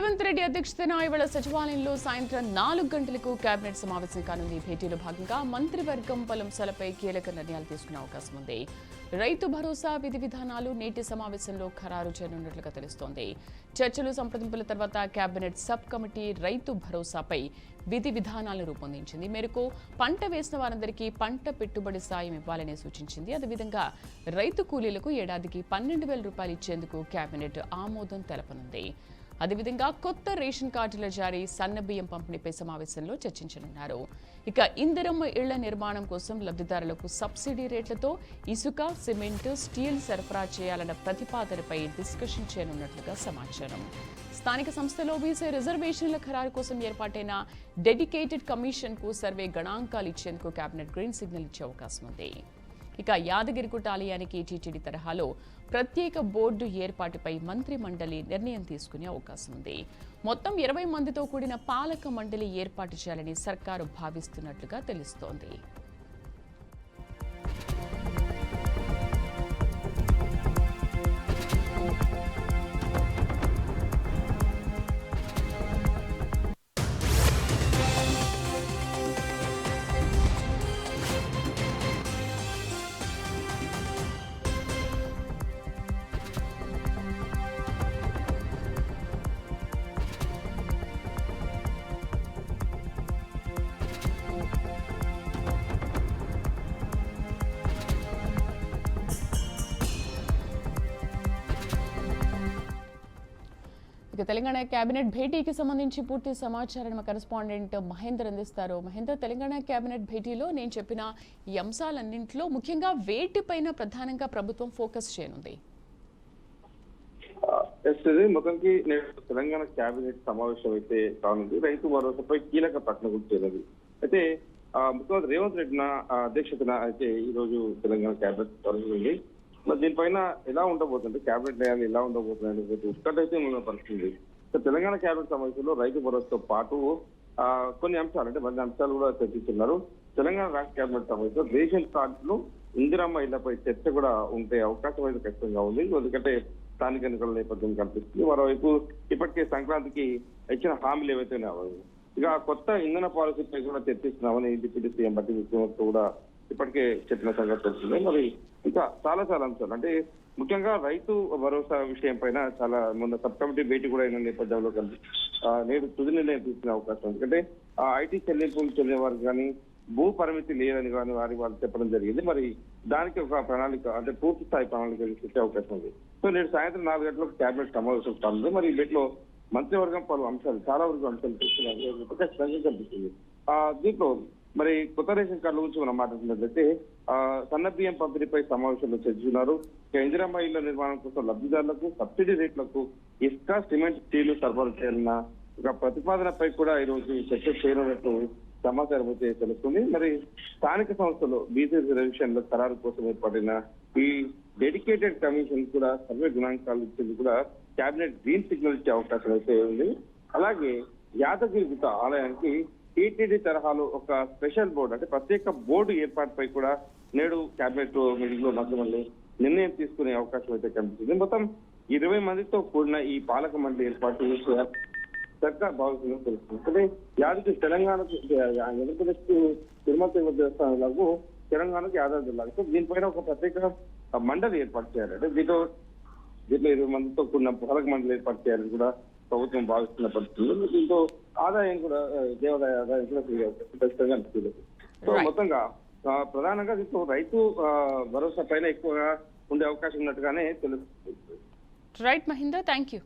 రేవంత్ రెడ్డి అధ్యక్షతన ఇవాళ సచివాలయంలో సాయంత్రం 4 గంటలకు కేబినెట్ సమావేశం కానుంది. భేటీలో భాగంగా మంత్రివర్గం పలు అంశాలపై కీలక నిర్ణయాలు తీసుకునే అవకాశం ఉంది. రైతు భరోసా విధి విధానాలు నేటి సమావేశంలో ఖరారు చేయనున్నట్లుగా తెలుస్తోంది. చర్చలు సంప్రదింపుల తర్వాత కేబినెట్ సబ్ కమిటీ రైతు భరోసాపై విధి విధానాలను రూపొందించింది. మేరకు పంట వేసిన వారందరికీ పంట పెట్టుబడి సాయం ఇవ్వాలని సూచించింది. అదేవిధంగా రైతు కూలీలకు ఏడాదికి 12,000 రూపాయలు ఇచ్చేందుకు కేబినెట్ ఆమోదం తెలపనుంది. అదేవిధంగా కొత్త రేషన్ కార్డుల జారీ, సన్నబియ్యం పంపిణీపై సమావేశంలో చర్చించనున్నారు. ఇక ఇందిరమ్మ ఇళ్ల నిర్మాణం కోసం లబ్ధిదారులకు సబ్సిడీ రేట్లతో ఇసుక, సిమెంట్, స్టీల్ సరఫరా చేయాలన్న ప్రతిపాదనపై డిస్కషన్ చేయనున్నట్లుగా సమాచారం. స్థానిక సంస్థలో బీసీ రిజర్వేషన్ల ఖరారు కోసం ఏర్పాటైన డెడికేటెడ్ కమిషన్ కు సర్వే గణాంకాలు ఇచ్చేందుకు కేబినెట్ గ్రీన్ సిగ్నల్ ఇచ్చే అవకాశం ఉంది. ఇక యాదగిరిగుట్ట ఆలయానికి టీటీడీ తరహాలో ప్రత్యేక బోర్డు ఏర్పాటుపై మంత్రి మండలి నిర్ణయం తీసుకునే అవకాశం ఉంది. మొత్తం 20 మందితో కూడిన పాలక మండలి ఏర్పాటు చేయాలని సర్కారు భావిస్తున్నట్లుగా తెలుస్తోంది. ఇక తెలంగాణ కేబినెట్ భేటీకి సంబంధించి పూర్తి సమాచారం మా కరెస్పాండెంట్ మహేందర్ అందిస్తారు. మహేందర్, తెలంగాణ కేబినెట్ భేటీలో నేను చెప్పిన ఈ అంశాలన్నింటిలో ముఖ్యంగా వేటిపైన ప్రధానంగా ప్రభుత్వం ఫోకస్ చేయనుంది? మొత్తానికి నేడు తెలంగాణ కేబినెట్ సమావేశం అయితే కానుంది. రైతు భరోసాపై కీలక ప్రకటన కూడా చేయనుంది. అయితే ముఖ్యమంత్రి రేవంత్ రెడ్డి అధ్యక్షతన అయితే ఈ రోజు తెలంగాణ కేబినెట్ జరుగుతుంది. మరి దీనిపైన ఎలా ఉండబోతుంది, కేబినెట్ నిర్ణయాలు ఎలా ఉండబోతున్నాయి ఉత్కంఠ అయితే మన పరిస్థితి. తెలంగాణ కేబినెట్ సమావేశంలో రైతు భరోసాతో పాటు కొన్ని అంశాలు అంటే 10 అంశాలు కూడా చర్చిస్తున్నారు. తెలంగాణ రాష్ట్ర కేబినెట్ సమావేశంలో రేషన్ కార్డులు, ఇందిరమ్మ ఇళ్లపై చర్చ కూడా ఉండే అవకాశం అయితే ఖచ్చితంగా ఉంది. ఎందుకంటే స్థానిక ఎన్నికల నేపథ్యం కనిపిస్తుంది. మరోవైపు ఇప్పటికే సంక్రాంతికి ఇచ్చిన హామీలు ఏవైతే ఉన్నాయో, ఇక కొత్త ఇంధన పాలసీపై కూడా చర్చిస్తున్నామని డిప్యూటీ సీఎం బట్టి ముఖ్యమంత్రి కూడా ఇప్పటికే చెప్పిన సంగతి తెలిసింది. మరి ఇంకా చాలా అంశాలు అంటే ముఖ్యంగా రైతు భరోసా విషయం పైన చాలా మొన్న సబ్ కమిటీ భేటీ కూడా అయిన నేపథ్యంలో కలిసి నేడు తుది నిర్ణయం తీసుకునే అవకాశం. ఎందుకంటే ఐటీ చెల్లింపులు చెల్లిన వారికి కానీ భూ పరిమితి లేదని కానీ వాళ్ళు చెప్పడం జరిగింది. మరి దానికి ఒక ప్రణాళిక అంటే పూర్తి స్థాయి ప్రణాళిక ఇచ్చే అవకాశం ఉంది. సో నేడు సాయంత్రం 4 గంటలకు కేబినెట్ సమావేశం కానుంది. మరి ఈ భేటీలో మంత్రివర్గం పలు అంశాలు చాలా వరకు అంశాలు తీసుకున్నారు కనిపిస్తుంది. దీంట్లో మరి కొత్త రేషన్ కార్డుల గురించి మనం మాట్లాడుతున్నట్లయితే సన్నబియ్యం పంపిణీపై సమావేశంలో చర్చిస్తున్నారు. ఇందిరమ్మ ఇళ్ల నిర్మాణం కోసం లబ్ధిదారులకు సబ్సిడీ రేట్లకు ఇసుక, సిమెంట్, స్టీల్ సరఫరా చేయాలన్న ఒక ప్రతిపాదనపై కూడా ఈ రోజు చర్చ చేయనున్నట్టు సమాచారం అయితే తెలుస్తుంది. మరి స్థానిక సంస్థలో బీసీ రిజర్వేషన్ల ఖరారు కోసం ఏర్పడిన ఈ డెడికేటెడ్ కమిషన్ కూడా సర్వే గణాంకాలు ఇచ్చేందుకు కూడా కేబినెట్ గ్రీన్ సిగ్నల్ ఇచ్చే అవకాశం అయితే ఉంది. అలాగే యాదగిరిగుట్ట ఆలయానికి టీటీడీ తరహాలో ఒక స్పెషల్ బోర్డు అంటే ప్రత్యేక బోర్డు ఏర్పాటుపై కూడా నేడు కేబినెట్ మీటింగ్ లో మంత్రిమండలి నిర్ణయం తీసుకునే అవకాశం అయితే కనిపిస్తుంది. మొత్తం 20 మందితో కూడిన ఈ పాలక మండలి ఏర్పాటు సర్కార్ భావిస్తుందని తెలుస్తుంది. అంటే యాదగిరి తెలంగాణకు ఆంధ్రప్రదేశ్ తిరుమల దేవస్థానాలకు తెలంగాణకు యాదాద్రి జిల్లాకు సో దీనిపైన ఒక ప్రత్యేక మండలి ఏర్పాటు చేయాలి. అంటే దీంట్లో 20 మందితో కూడిన పాలక మండలి ఏర్పాటు చేయాలని కూడా ప్రభుత్వం భావిస్తున్న పరిస్థితులు. దీంతో ఆదాయం కూడా దేవాదాయ ఆదాయం కూడా ఖచ్చితంగా అనిపిస్తుంది. సో మొత్తంగా ప్రధానంగా దీంతో రైతు భరోసా పైన ఎక్కువగా ఉండే అవకాశం ఉన్నట్టుగానే తెలుస్తుంది. Right Mahender, thank you.